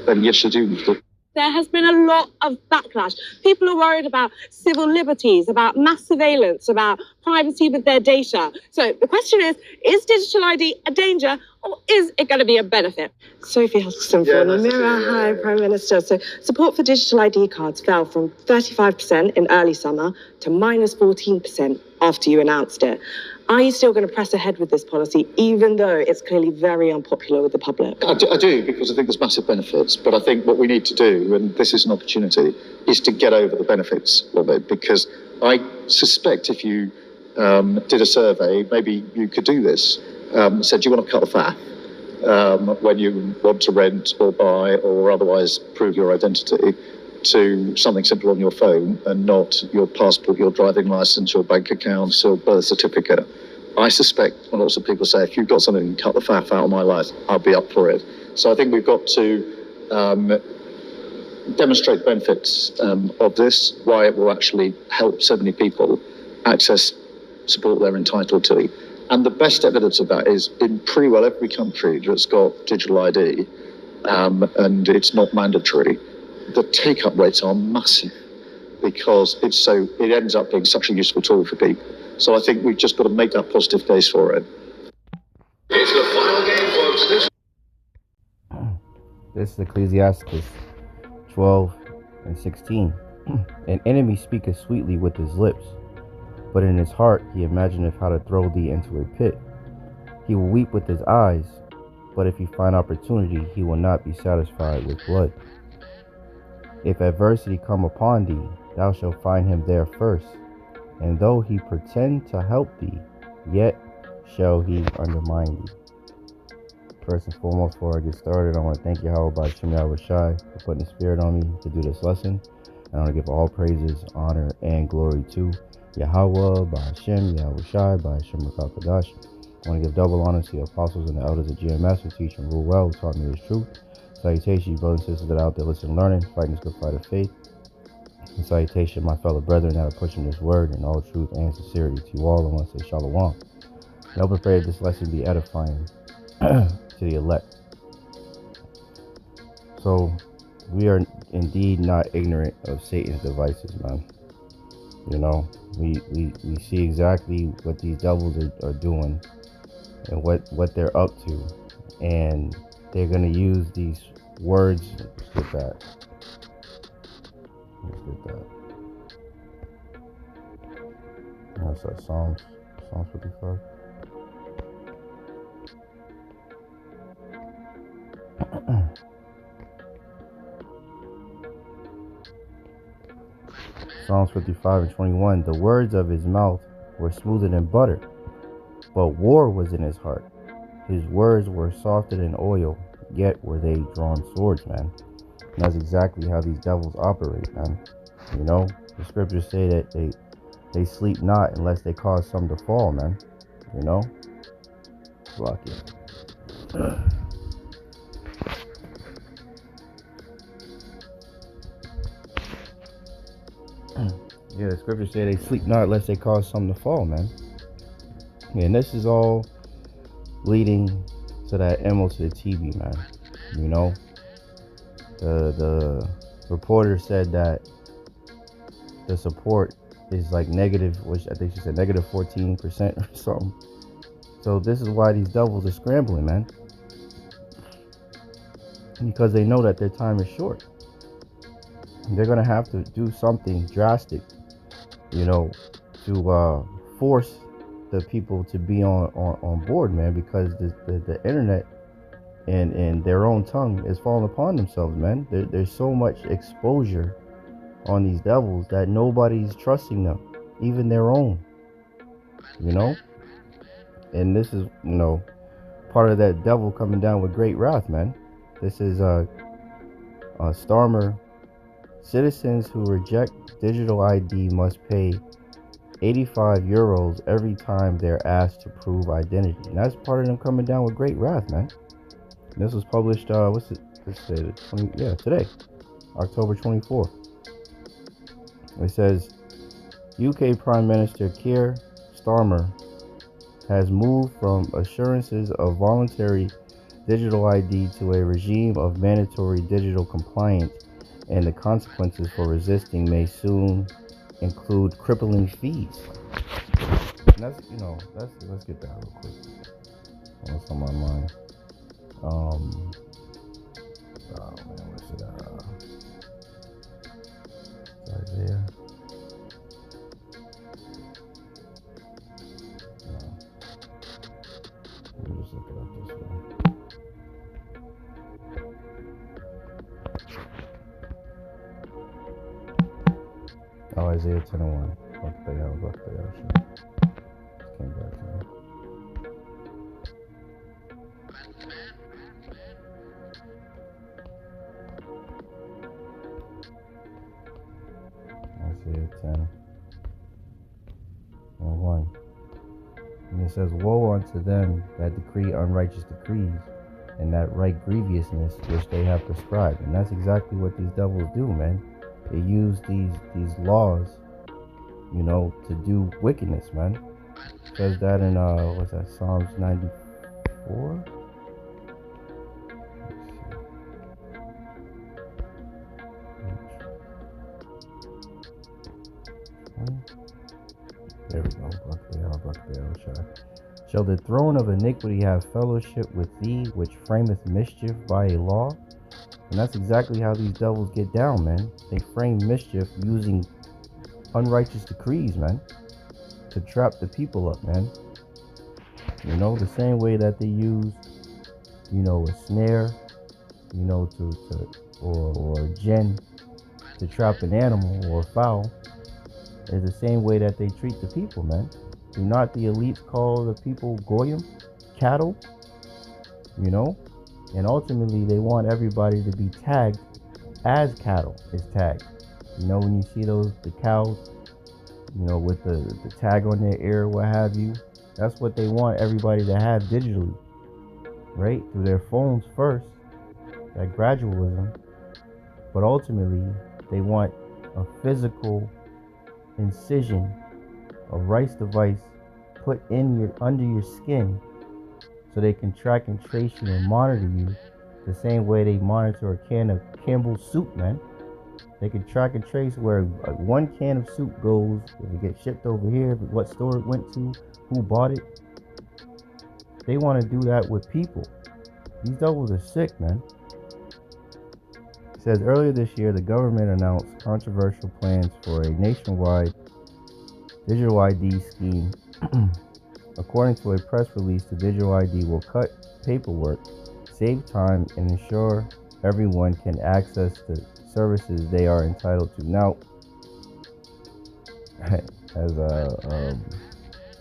then yes, you do. There has been a lot of backlash. People are worried about civil liberties, about mass surveillance, about privacy with their data. So the question is digital ID a danger or is it going to be a benefit? Sophie Hutchinson from the Mirror. Hi, Prime Minister. So support for digital ID cards fell from 35% in early summer to minus 14% after you announced it. Are you still going to press ahead with this policy, even though it's clearly very unpopular with the public? I do, because I think there's massive benefits. But I think what we need to do, and this is an opportunity, is to get over the benefits of it. Because I suspect if you did a survey, maybe you could do this. Said, do you want to cut the faff when you want to rent or buy or otherwise prove your identity, to something simple on your phone and not your passport, your driving license, your bank account, your birth certificate. I suspect lots of people say, if you've got something that can cut the faff out of my life, I'll be up for it. So I think we've got to demonstrate the benefits of this, why it will actually help so many people access support they're entitled to. And the best evidence of that is in pretty well every country that's got digital ID and it's not mandatory. The take-up rates are massive because it ends up being such a useful tool for people. So I think we've just got to make that positive case for it. It's the final game, folks. This is Ecclesiastes 12:16. An enemy speaketh sweetly with his lips, but in his heart he imagineth how to throw thee into a pit. He will weep with his eyes, but if he find opportunity, he will not be satisfied with blood. If adversity come upon thee, thou shalt find him there first. And though he pretend to help thee, yet shall he undermine thee. First and foremost, before I get started, I want to thank Yahawah, Bahasham, Yahawashi for putting the spirit on me to do this lesson. And I want to give all praises, honor, and glory to Yahawah, Bahasham, Yahawashi, Bahasham, Rakakadash. I want to give double honor to the apostles and the elders of GMS who teach and rule well, who taught me this truth. Salutation, brothers and sisters that are out there listening, learning, fighting this good fight of faith. And salutation, my fellow brethren that are pushing this word in all truth and sincerity. To you all, I want to say shalom. And I hope and pray that this lesson be edifying to the elect. So, we are indeed not ignorant of Satan's devices, man. You know, we see exactly what these devils are doing and what they're up to. And they're going to use these words. Let's get that. That's that Psalms 55. Psalms 55:21. The words of his mouth were smoother than butter, but war was in his heart. His words were softer than oil, yet were they drawn swords, man. And that's exactly how these devils operate, man. You know, the scriptures say that they sleep not unless they cause some to fall, man. You know? Block it. Yeah, the scriptures say they sleep not unless they cause some to fall, man. And this is all leading to that MO to the TV, man. You know, the reporter said that the support is like negative, which I think she said negative 14% or something. So this is why these devils are scrambling, man, because they know that their time is short. They're gonna have to do something drastic, you know, to force the people to be on board, man, because the internet and their own tongue is falling upon themselves, man. There's so much exposure on these devils that nobody's trusting them, even their own, you know. And this is, you know, part of that devil coming down with great wrath, man. This is Starmer. Citizens who reject digital ID must pay 85 euros every time they're asked to prove identity. And that's part of them coming down with great wrath, man. And this was published, today, October 24th. It says, UK Prime Minister Keir Starmer has moved from assurances of voluntary digital ID to a regime of mandatory digital compliance, and the consequences for resisting may soon include crippling fees. And that's, let's get that real quick. What's on my mind? Oh man, what's it? Isaiah. No. Let me just look it up this way. Oh, Isaiah 10:1. Came back to me. Isaiah 10:1. And it says, "Woe unto them that decree unrighteous decrees, and that write grievousness which they have prescribed." And that's exactly what these devils do, man. They use these laws, to do wickedness, man. It says that in what's that, Psalms 94? There we go. "Shall the throne of iniquity have fellowship with thee, which frameth mischief by a law?" And that's exactly how these devils get down, man. They frame mischief using unrighteous decrees, man, to trap the people up, man. The same way that they use, a snare, or a gin to trap an animal or a fowl, is the same way that they treat the people, man. Do not the elites call the people goyim, cattle? And ultimately they want everybody to be tagged as cattle is tagged. When you see the cows, with the tag on their ear, what have you, that's what they want everybody to have digitally, right? Through their phones first, that gradualism. But ultimately, they want a physical incision, a rice device put under your skin, so they can track and trace you and monitor you the same way they monitor a can of Campbell's soup, man. They can track and trace where one can of soup goes, if it gets shipped over here, what store it went to, who bought it. They want to do that with people. These devils are sick, man. It says, earlier this year, the government announced controversial plans for a nationwide digital ID scheme. According to a press release, the digital ID will cut paperwork, save time, and ensure everyone can access the services they are entitled to. Now, as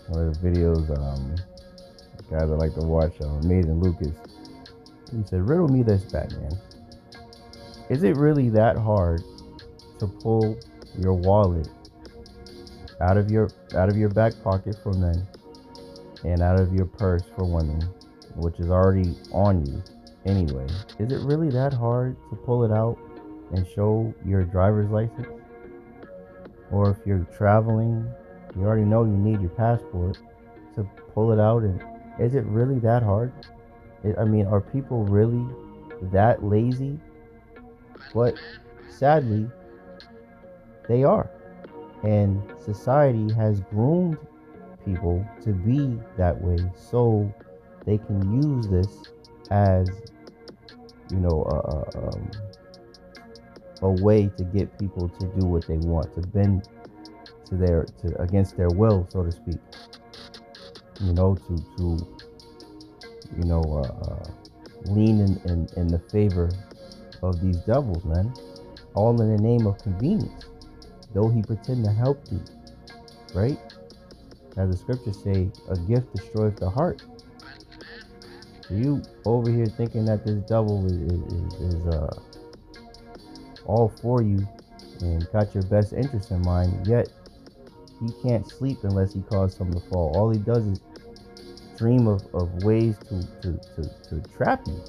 one of the videos guys I like to watch, Amazing Lucas, he said, "Riddle me this, Batman. Is it really that hard to pull your wallet out of your back pocket for men and out of your purse for women, which is already on you anyway? Is it really that hard to pull it out and show your driver's license? Or if you're traveling, you already know you need your passport to pull it out. And is it really that hard? Are people really that lazy?" But sadly, they are. And society has groomed people to be that way, so they can use this as, a way to get people to do what they want, to bend to against their will, so to speak. Lean in the favor of these devils, man. All in the name of convenience, though he pretend to help thee, right? As the scriptures say, a gift destroys the heart. So you over here thinking that this devil is all for you and got your best interest in mind, yet he can't sleep unless he causes something to fall. All he does is dream of ways to trap you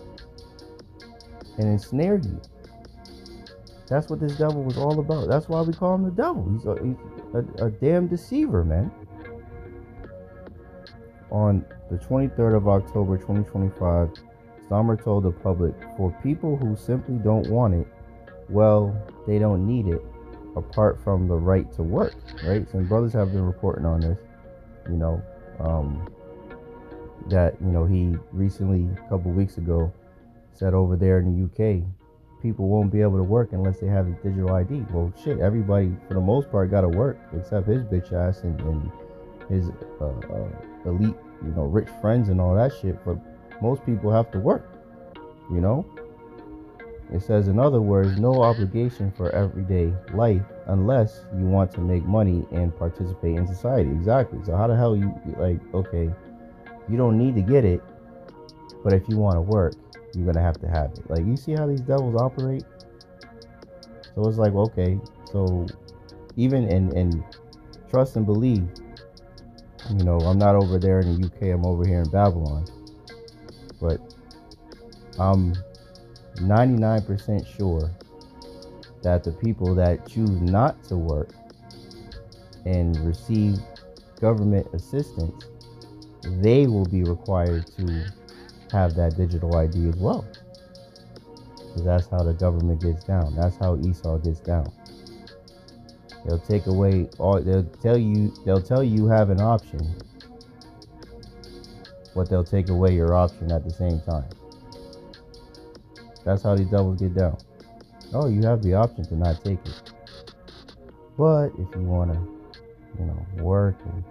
and ensnare you. That's what this devil was all about. That's why we call him the devil. He's a damn deceiver, man. On the 23rd of October 2025, Starmer told the public, for people who simply don't want it, well, they don't need it, apart from the right to work, right? Some brothers have been reporting on this, you know, that, you know, he recently, a couple weeks ago, said over there in the UK, people won't be able to work unless they have a digital ID. Well, shit, everybody, for the most part, got to work, except his bitch ass and his elite, you know, rich friends and all that shit. But most people have to work, you know? It says, in other words, no obligation for everyday life unless you want to make money and participate in society. Exactly. So how the hell you, like, okay, you don't need to get it, but if you want to work, you're going to have it. Like, you see how these devils operate? So it's like, okay, so even in trust and believe, you know, I'm not over there in the UK, I'm over here in Babylon, but I'm 99% sure that the people that choose not to work and receive government assistance, they will be required to have that digital ID as well. Because that's how the government gets down. That's how Esau gets down. They'll take away all, they'll tell you you have an option, but they'll take away your option at the same time. That's how these devils get down. Oh, you have the option to not take it. But if you want to, you know, work and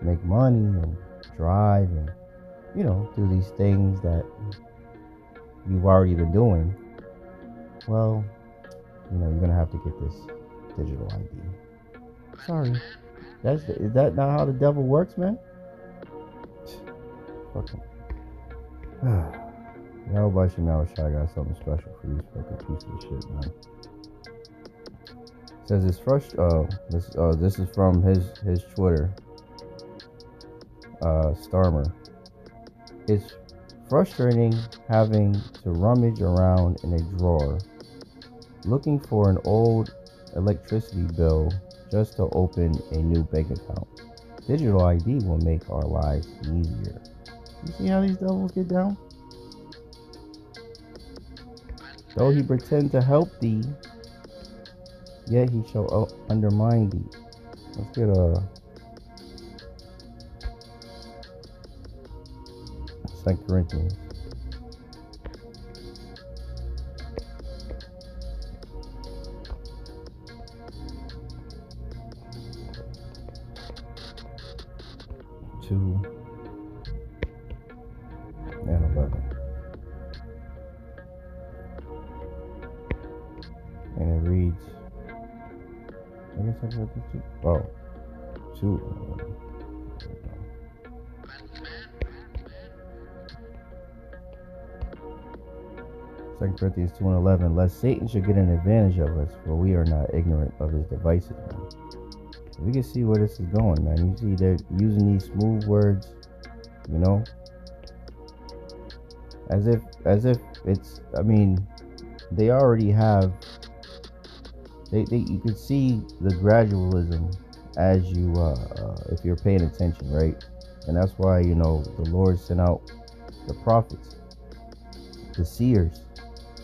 make money and drive and, you know, do these things that you've already been doing, well, you know, you're going to have to get this digital ID. Sorry. Is that not how the devil works, man? Fucking. Yahawashi got something special for these fucking pieces of shit, man. It says it's this is from his Twitter. Starmer. It's frustrating having to rummage around in a drawer looking for an old electricity bill just to open a new bank account. Digital ID will make our lives easier. You see how these devils get down? Though he pretend to help thee, yet he shall undermine thee. Let's get a 2 Corinthians. And 11. And it reads, I guess I got this too. Oh, 2. 2 Corinthians 2:11, lest Satan should get an advantage of us, for we are not ignorant of his devices, man. We can see where this is going, man. You see they're using these smooth words, you know, as if it's, I mean, they already have, you can see the gradualism as you, if you're paying attention, right? And that's why, you know, the Lord sent out the prophets, the seers,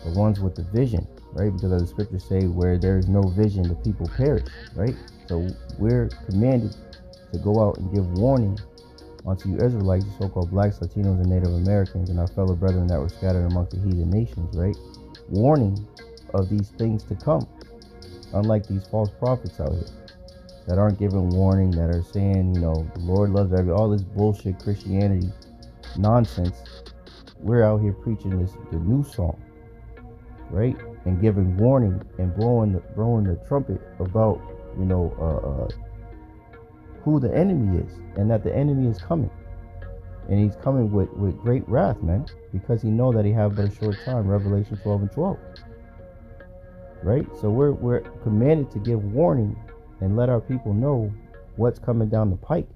the ones with the vision, right? Because as the scriptures say, where there is no vision, the people perish, right? So we're commanded to go out and give warning unto you Israelites, the so-called blacks, Latinos, and Native Americans, and our fellow brethren that were scattered amongst the heathen nations, right? Warning of these things to come, unlike these false prophets out here that aren't giving warning, that are saying, you know, the Lord loves all this bullshit Christianity nonsense. We're out here preaching the new song, right? And giving warning and blowing the trumpet about, you know, who the enemy is, and that the enemy is coming, and he's coming with great wrath, man, because he know that he have but a short time. Revelation 12:12, right? So we're commanded to give warning and let our people know what's coming down the pike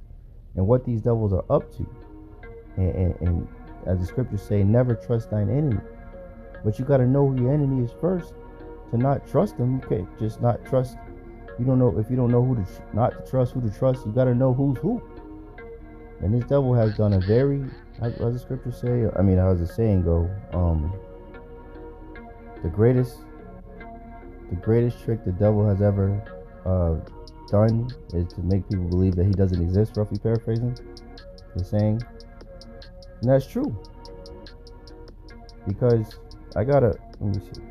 and what these devils are up to, and as the scriptures say, never trust thine enemy. But you got to know who your enemy is first to not trust them. You can't just not trust. You don't know, if you don't know who to not to trust, who to trust. You got to know who's who. And this devil has done a very how does the scripture say? I mean, how does the saying go? The greatest trick the devil has ever done is to make people believe that he doesn't exist, roughly paraphrasing the saying. And that's true. Because let me see.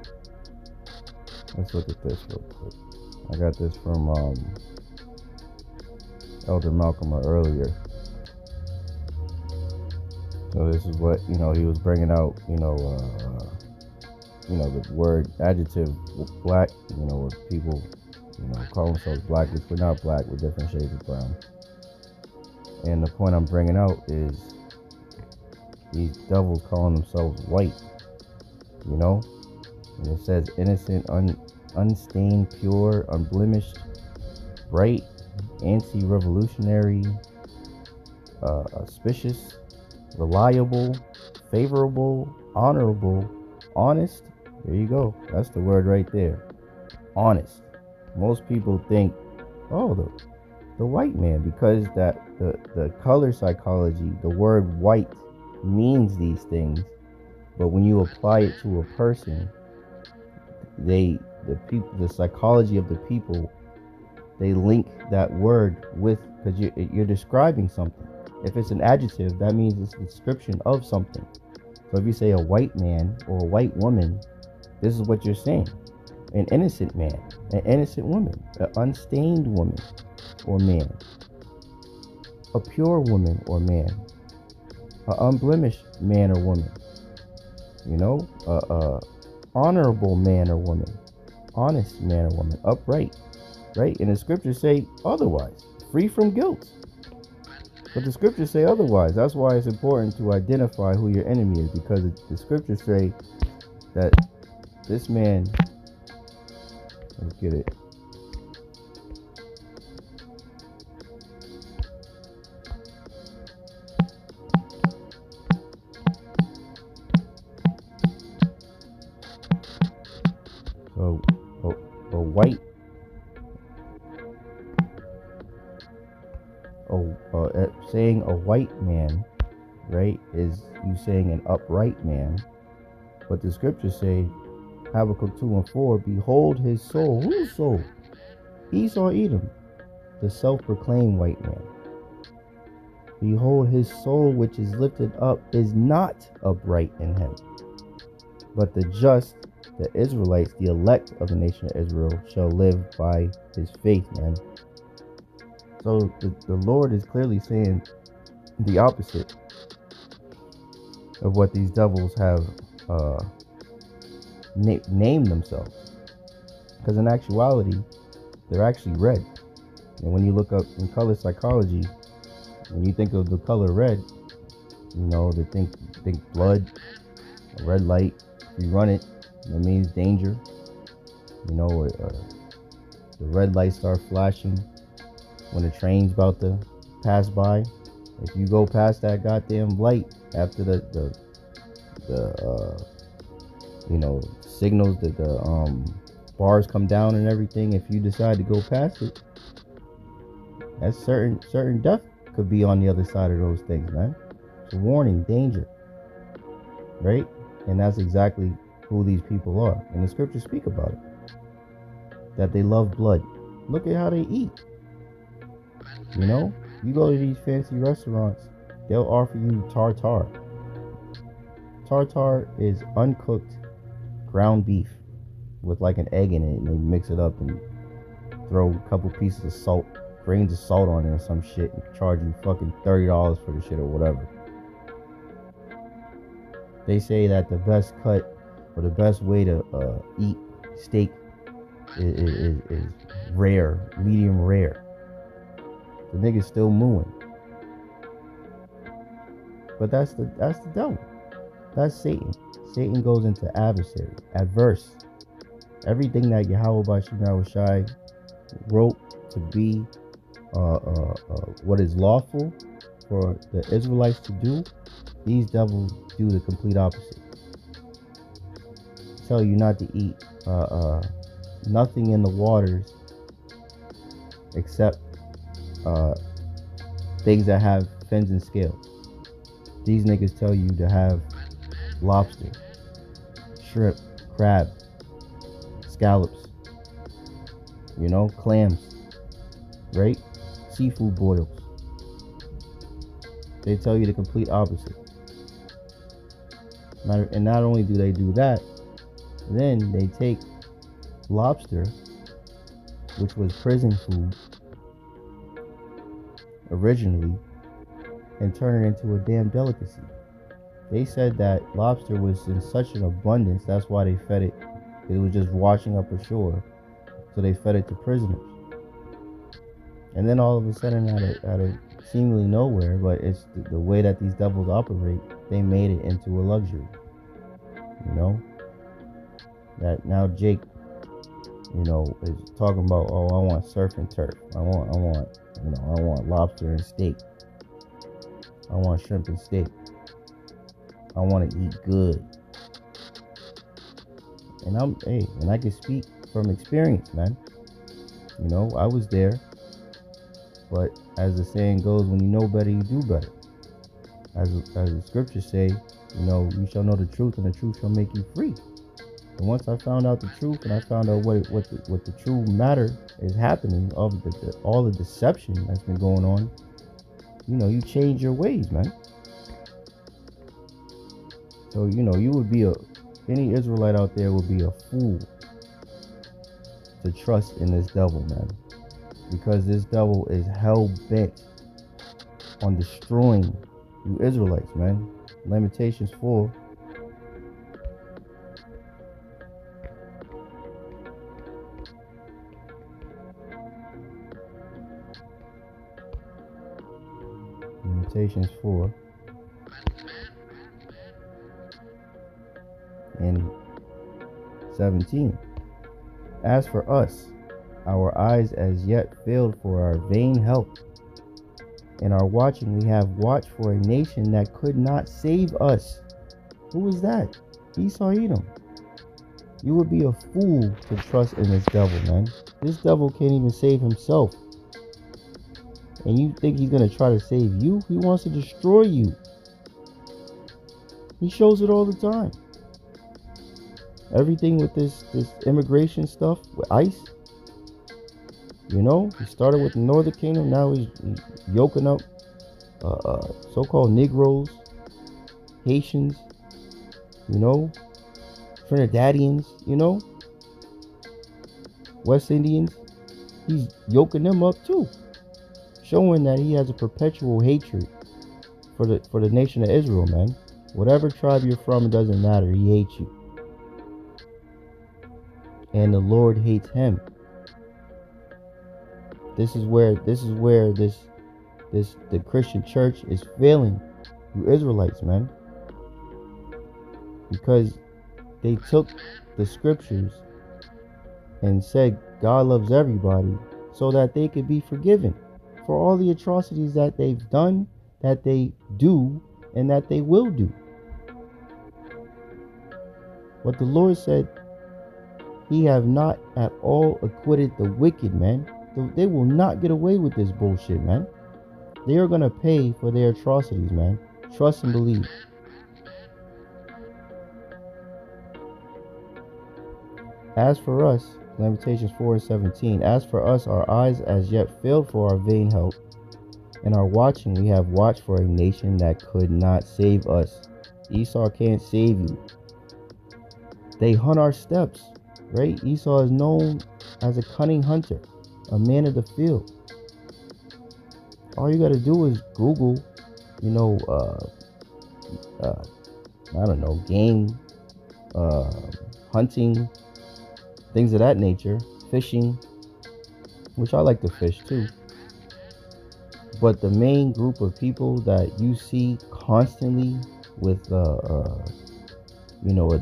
Let's look at this real quick. I got this from Elder Malcolm earlier. So this is what, he was bringing out, the word adjective black, with people, call themselves black, which we're not black, we're different shades of brown. And the point I'm bringing out is these devils calling themselves white, and it says innocent, unstained, pure, unblemished, bright, anti-revolutionary, auspicious, reliable, favorable, honorable, honest. There you go. That's the word right there. Honest. Most people think, oh, the white man, because that the color psychology, the word white means these things, but when you apply it to a person, the psychology of the people, they link that word with, because you're describing something. If it's an adjective, that means it's a description of something. So if you say a white man or a white woman, this is what you're saying. An innocent man, an innocent woman, an unstained woman or man, a pure woman or man, an unblemished man or woman, honorable man or woman, honest man or woman, upright, right? And the scriptures say otherwise, free from guilt. But the scriptures say otherwise. That's why it's important to identify who your enemy is, because the scriptures say that this man, let's get it. So, saying a white man, right, is you saying an upright man. But the scriptures say, Habakkuk 2:4, behold his soul. Whose soul? Esau Edom, the self-proclaimed white man. Behold his soul which is lifted up is not upright in him. But the just, the Israelites, the elect of the nation of Israel, shall live by his faith, man. So the Lord is clearly saying the opposite of what these devils have named themselves. Because in actuality, they're actually red. And when you look up in color psychology, when you think of the color red, they think blood, a red light. If you run it, that means danger. The red lights start flashing when the train's about to pass by. If you go past that goddamn light after the signals that the bars come down and everything, if you decide to go past it, that's certain death could be on the other side of those things, man. It's a warning, danger, right? And that's exactly who these people are. And the scriptures speak about it, that they love blood. Look at how they eat. You go to these fancy restaurants, they'll offer you tartare. Tartare is uncooked ground beef with like an egg in it, and they mix it up and throw a couple pieces of salt, grains of salt on it or some shit, and charge you fucking $30 for the shit or whatever. They say that the best cut or the best way to eat steak is rare, medium rare. The nigga's still mooing. But that's the devil. That's Satan. Satan goes into adversary, adverse. Everything that Yahawashi wrote to be what is lawful for the Israelites to do, these devils do the complete opposite. Tell you not to eat nothing in the waters except things that have fins and scales. These niggas tell you to have lobster, shrimp, crab, scallops, clams, right? Seafood boils. They tell you the complete opposite. And not only do they do that, then they take lobster, which was prison food originally, and turn it into a damn delicacy. They said that lobster was in such an abundance, that's why they fed it. It was just washing up ashore, so they fed it to prisoners. And then all of a sudden, out of seemingly nowhere, but it's the way that these devils operate, they made it into a luxury. That now Jake, is talking about, oh, I want surf and turf. I want lobster and steak. I want shrimp and steak. I want to eat good. And I can speak from experience, man. I was there. But as the saying goes, when you know better, you do better. As the scriptures say, you shall know the truth, and the truth shall make you free. And once I found out the truth, and I found out what the true matter is happening of all the deception that's been going on, you change your ways, man. So you would be any Israelite out there would be a fool to trust in this devil, man, because this devil is hell bent on destroying you Israelites, man. Lamentations 4. Lamentations 4 and 17. As for us, our eyes as yet failed for our vain help. In our watching we have watched for a nation that could not save us. Who was that? Esau Edom. You would be a fool to trust in this devil, man. This devil can't even save himself. And you think he's going to try to save you? He wants to destroy you. He shows it all the time. Everything with this immigration stuff with ICE. He started with the Northern Kingdom. Now he's yoking up so-called Negroes, Haitians, Trinidadians, West Indians. He's yoking them up too, showing that he has a perpetual hatred for the nation of Israel, man. Whatever tribe you're from, it doesn't matter. He hates you. And the Lord hates him. This is where the Christian church is failing you Israelites, man. Because they took the scriptures and said God loves everybody so that they could be forgiven for all the atrocities that they've done, that they do, and that they will do. But the Lord said, He have not at all acquitted the wicked, man. They will not get away with this bullshit, man. They are going to pay for their atrocities, man. Trust and believe. As for us, Lamentations 4 and 17, as for us, our eyes as yet failed for our vain help. In our watching, we have watched for a nation that could not save us. Esau can't save you. They hunt our steps, right? Esau is known as a cunning hunter, a man of the field. All you got to do is Google, game, hunting, things of that nature, fishing, which I like to fish too. But the main group of people that you see constantly with, a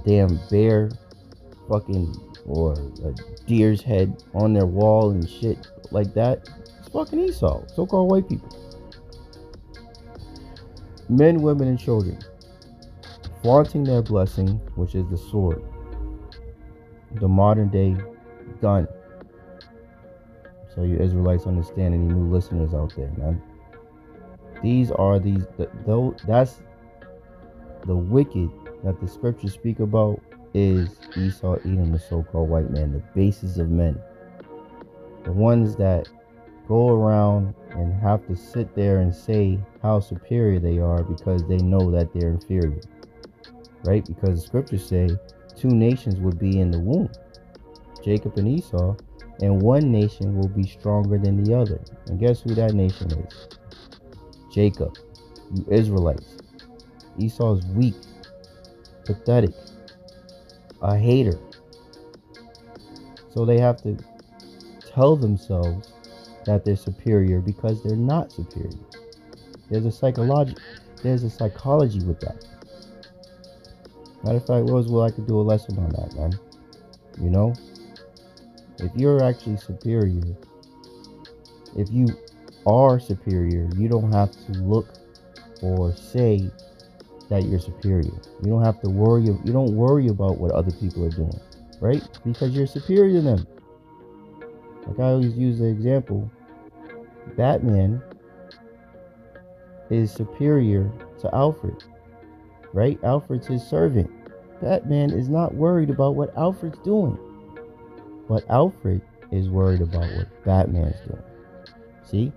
damn bear fucking, or a deer's head on their wall and shit like that, it's fucking Esau, so-called white people. Men, women, and children, flaunting their blessing, which is the sword, the modern day gun. So you Israelites understand, any new listeners out there, man. That's the wicked that the scriptures speak about is Esau, Edom, the so-called white man, the basis of men. The ones that go around and have to sit there and say how superior they are because they know that they're inferior. Right? Because the scriptures say 2 nations would be in the womb, Jacob and Esau, and one nation will be stronger than the other. And guess who that nation is? Jacob. You Israelites. Esau's weak, pathetic, a hater. So they have to tell themselves that they're superior because they're not superior. There's a psychology with that. Matter of fact, Roswell, I could do a lesson on that, man. You know, if you're actually superior, if you are superior, you don't have to look or say that you're superior. You don't have to worry. You don't worry about what other people are doing, right? Because you're superior to them. Like I always use the example, Batman is superior to Alfred, right? Alfred's his servant. Batman is not worried about what Alfred's doing, but Alfred is worried about what Batman's doing. See?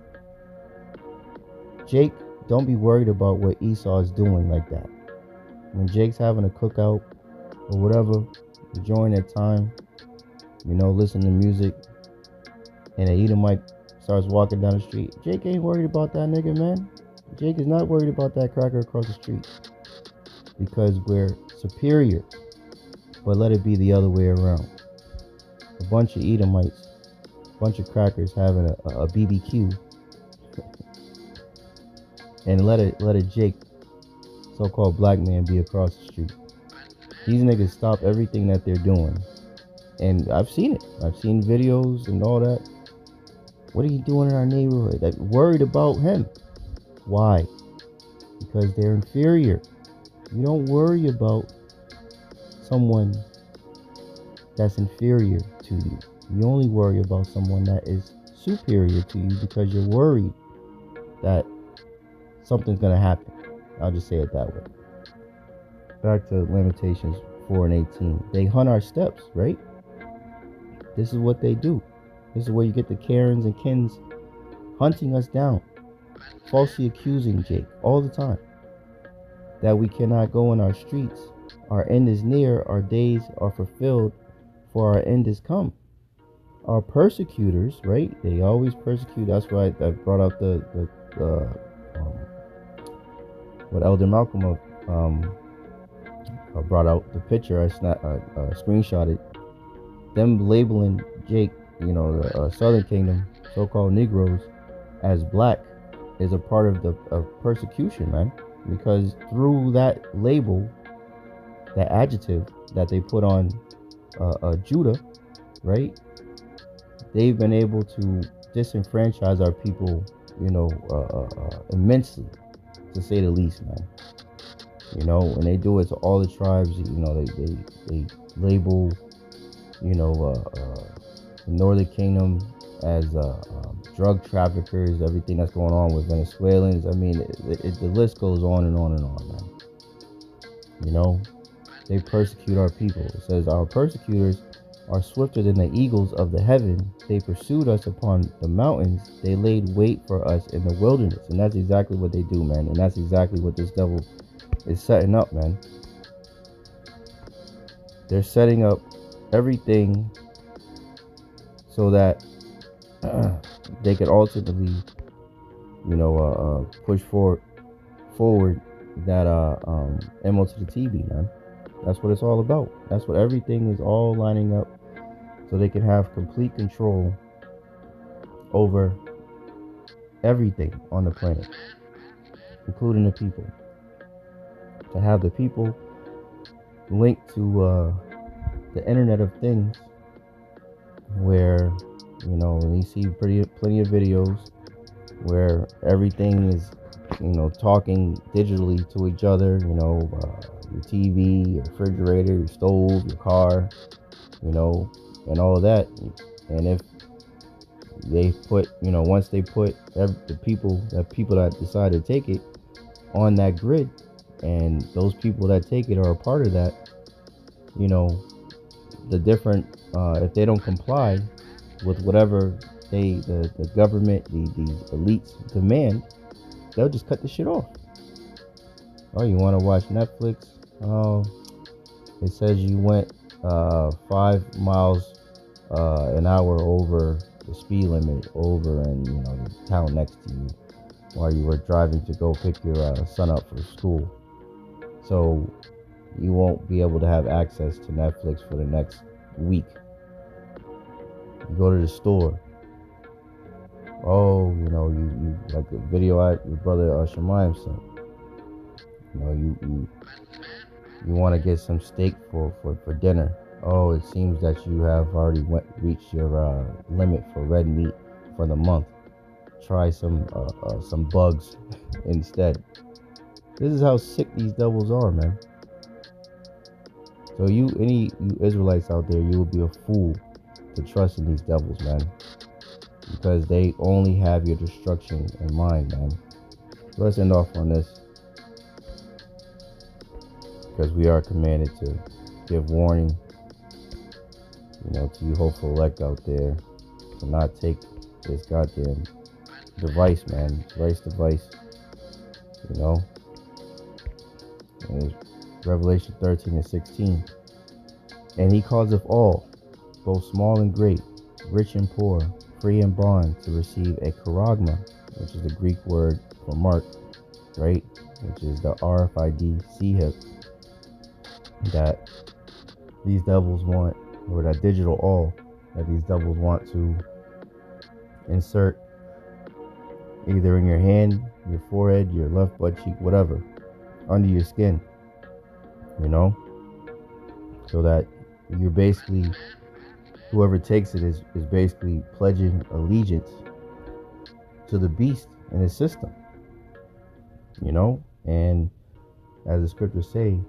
Jake, don't be worried about what Esau is doing like that. When Jake's having a cookout or whatever, enjoying that time, you know, listening to music, and an Edomite starts walking down the street, Jake ain't worried about that nigga, man. Jake is not worried about that cracker across the street. Because we're superior. But let it be the other way around. A bunch of Edomites, a bunch of crackers having a BBQ, and let a Jake, so-called black man, be across the street. These niggas stop everything that they're doing. And I've seen it. I've seen videos and all that. What are you doing in our neighborhood? Like, worried about him. Why? Because they're inferior. You don't worry about someone that's inferior to you. You only worry about someone that is superior to you because you're worried that something's going to happen. I'll just say it that way. Back to Lamentations 4 and 18. They hunt our steps, right? This is what they do. This is where you get the Karens and Kens hunting us down, falsely accusing Jake all the time that we cannot go in our streets. Our end is near, our days are fulfilled, for our end is come. Our persecutors, right? They always persecute. That's why I brought out what Elder Malcolm brought out the picture. I screenshotted them labeling Jake, you know, the Southern Kingdom, so-called Negroes, as black is a part of the persecution, man. Because through that label, that adjective that they put on Judah, right? They've been able to disenfranchise our people, you know, immensely, to say the least, man. You know, and they do it to all the tribes. You know, they label, you know, the Northern Kingdom as drug traffickers, everything that's going on with Venezuelans. I mean, the list goes on and on and on, man. You know, they persecute our people. It says, our persecutors are swifter than the eagles of the heaven. They pursued us upon the mountains. They laid wait for us in the wilderness. And that's exactly what they do, man. And that's exactly what this devil is setting up, man. They're setting up everything so that they could ultimately, you know, push forward that MO to the TV, man. That's what it's all about. That's what everything is all lining up, so they can have complete control over everything on the planet, including the people. To have the people linked to the Internet of Things, where, you know, you see plenty of videos where everything is, you know, talking digitally to each other. You know, your TV, your refrigerator, your stove, your car, you know, and all of that. And if they put, you know, once they put the people that decide to take it on that grid, And those people that take it are a part of that. You know, the different, if they don't comply with whatever the government, the elites demand, they'll just cut the shit off. Oh, you want to watch Netflix? Oh, it says you went 5 miles an hour over the speed limit over in the town next to you while you were driving to go pick your son up for school. So you won't be able to have access to Netflix for the next week. You go to the store. Oh, you like a video your brother Shemaim sent. You want to get some steak for dinner. Oh, it seems that you have already reached your limit for red meat for the month. Try some bugs instead. This is how sick these devils are, man. So you Israelites out there, you will be a fool to trust in these devils, man, because they only have your destruction in mind, man. So let's end off on this, because we are commanded to give warning, to you hopeful elect out there, to not take this goddamn device, man. Device. And it's Revelation 13:16. And he causeth all, both small and great, rich and poor, free and bond, to receive a charagma, which is the Greek word for mark, right? Which is the RFID C-hip that these devils want, or that digital all that these devils want to insert either in your hand, your forehead, your left butt cheek, whatever, under your skin, so that you're basically, whoever takes it is basically pledging allegiance to the beast and his system, and as the scriptures say,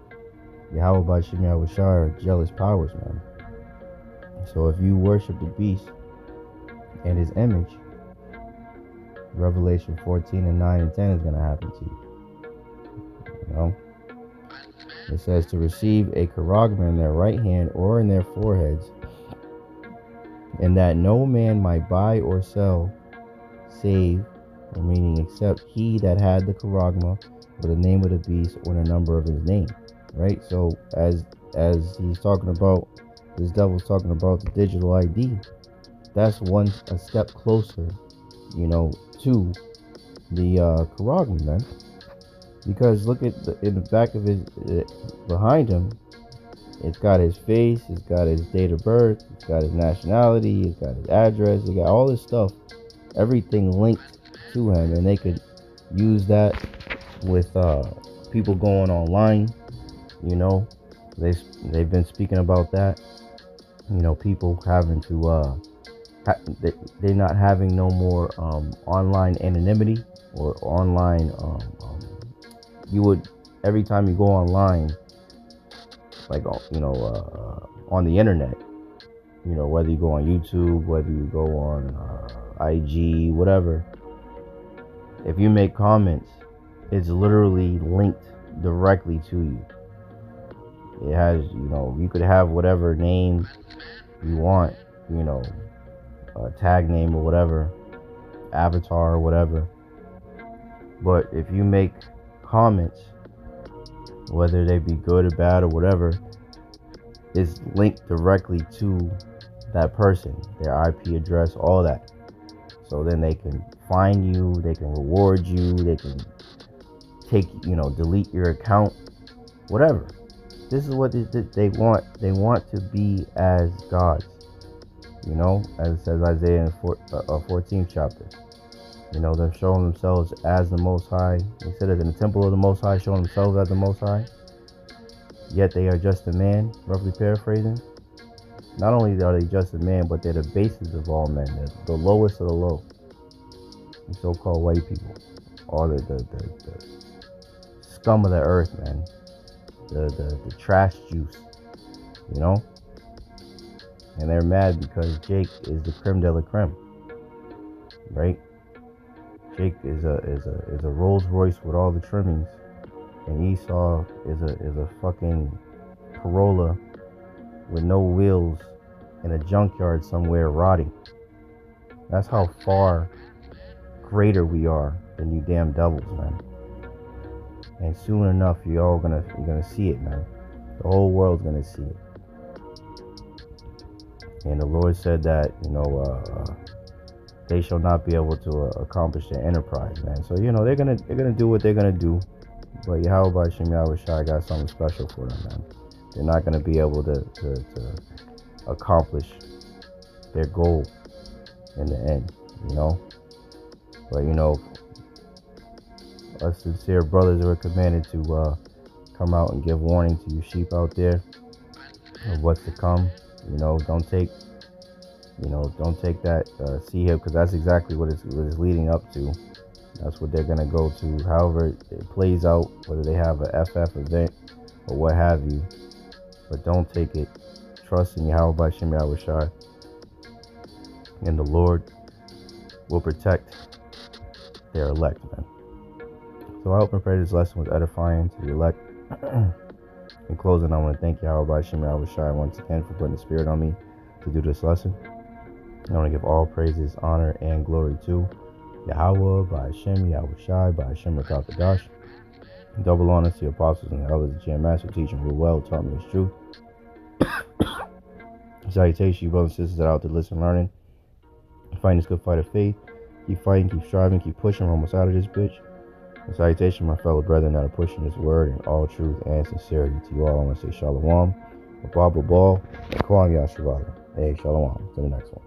Yahawah, Bahasham, Yahawashi are jealous powers, man. So if you worship the beast and his image, Revelation 14:9-10 is going to happen to you. It says to receive a charagma in their right hand or in their foreheads, and that no man might buy or sell, save, or meaning except he that had the charagma, or the name of the beast, or the number of his name. Right? So as he's talking about, this devil's talking about the digital ID, that's a step closer, to the charagma, man. Because look at in the back of his, behind him, it's got his face, it's got his date of birth, it's got his nationality, it's got his address, it's got all this stuff, everything linked to him, and they could use that with people going online. They've been speaking about that. People having to they're not having no more online anonymity or online. You would, every time you go online, like on the internet, whether you go on YouTube, whether you go on IG, whatever, if you make comments, it's literally linked directly to you. It has, you could have whatever name you want, a tag name or whatever, avatar or whatever. But if you make comments, whether they be good or bad or whatever, is linked directly to that person, their IP address, all that. So then they can find you, they can reward you, they can delete your account, whatever. This is what they want. They want to be as gods, as it says Isaiah in 14th chapter. They're showing themselves as the Most High. They said it in the temple of the Most High, showing themselves as the Most High. Yet they are just a man, roughly paraphrasing. Not only are they just a man, but they're the basis of all men. They're the lowest of the low. The so-called white people. Or the scum of the earth, man. The trash juice. And they're mad because Jake is the creme de la creme. Right? Jake is a Rolls Royce with all the trimmings, and Esau is a fucking Corolla with no wheels in a junkyard somewhere rotting. That's how far greater we are than you damn devils, man. And soon enough, you're gonna see it, man. The whole world's gonna see it. And the Lord said that, they shall not be able to accomplish their enterprise, man. So they're gonna do what they're gonna do. But Bahasham, Yahawashi got something special for them, man. They're not gonna be able to accomplish their goal in the end, But us sincere brothers are commanded to come out and give warning to you sheep out there of what's to come. Don't take that hip, because that's exactly what it's leading up to. That's what they're gonna go to. However it plays out, whether they have a FF event or what have you. But don't take it. Trust in Yahawah Bahasham Yahawashi, and the Lord will protect their elect, man. So I hope and pray this lesson was edifying to the elect. In closing, I want to thank Yahawah Bahasham Yahawashi once again for putting the spirit on me to do this lesson. I want to give all praises, honor, and glory to Yahawah Bahasham Yahawashi Bahasham Rakakadash. Double honor to the apostles and the elders, the Jam Master teaching who well taught me this truth. Salutation, you brothers and sisters that are out there listening, learning, fighting this good fight of faith. Keep fighting, keep striving, keep pushing. We're almost out of this bitch. And salutation, my fellow brethren that are pushing this word in all truth and sincerity. To you all, I want to say shalom, Abba Ball, and Kwam Yasharala. Hey, shalom. To the next one.